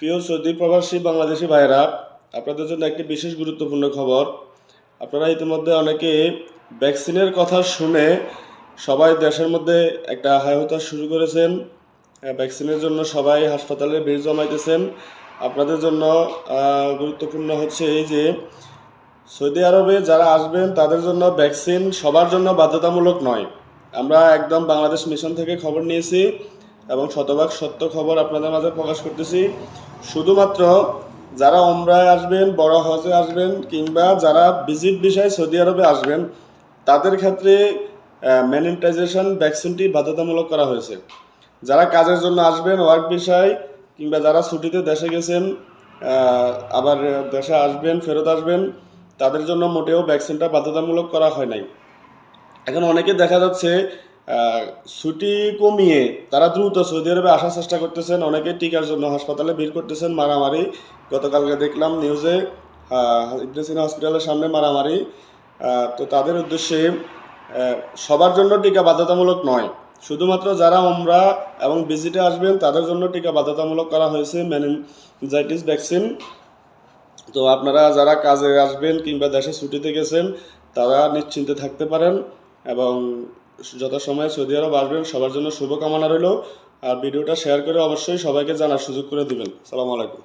প্রিয় সৌদি প্রবাসী বাংলাদেশি ভাইরা, আপনাদের জন্য একটি বিশেষ গুরুত্বপূর্ণ খবর। আপনারা ইতিমধ্যে অনেকে ভ্যাকসিনের কথা শুনে সবাই দেশের মধ্যে একটা হাইহুতাশ শুরু করেছেন। ভ্যাকসিনের জন্য সবাই হাসপাতালে ভিড় জমাইতেছেন। আপনাদের জন্য গুরুত্বপূর্ণ হচ্ছে এই যে সৌদি আরবে যারা আসবেন তাদের জন্য ভ্যাকসিন সবার জন্য বাধ্যতামূলক নয়। আমরা একদম বাংলাদেশ মিশন থেকে খবর নিয়েছি এবং শতভাগ সত্য খবর আপনাদের মাঝে প্রকাশ করতেছি। শুধুমাত্র যারা ওমরায় আসবেন, বড় হজে আসবেন, কিংবা যারা ভিজিট ভিসায় সৌদি আরবে আসবেন তাদের ক্ষেত্রে ম্যানিটাইজেশন ভ্যাকসিনটি বাধ্যতামূলক করা হয়েছে। যারা কাজের জন্য আসবেন, ওয়ার্ক ভিসায়, কিংবা যারা ছুটিতে দেশে গেছেন আবার দেশে আসবেন, ফেরত আসবেন, তাদের জন্য মোটেও ভ্যাকসিনটা বাধ্যতামূলক করা হয় নাই। এখন অনেকে দেখা যাচ্ছে ছুটি কমিয়ে তারা দ্রুত সৌদি আরবে আসার চেষ্টা করতেছেন। অনেকে টিকার জন্য হাসপাতালে ভিড় করতেছেন, মারামারি। গতকালকে দেখলাম নিউজে ইবনে সিনা হসপিটালের সামনে মারামারি। তো তাদের উদ্দেশ্যে সবার জন্য টিকা বাধ্যতামূলক নয়। শুধুমাত্র যারা ওমরা এবং ভিজিটে আসবেন তাদের জন্য টিকা বাধ্যতামূলক করা হয়েছে মেনিনজাইটিস ভ্যাকসিন। তো আপনারা যারা কাজে আসবেন কিংবা দেশে ছুটিতে গেছেন তারা নিশ্চিন্তে থাকতে পারেন এবং যথাসময়ে সৌদি আরব আসবেন সবার জন্য শুভকামনা রইল। আর ভিডিওটা শেয়ার করে অবশ্যই সবাইকে জানার সুযোগ করে দিবেন। আসসালামু আলাইকুম।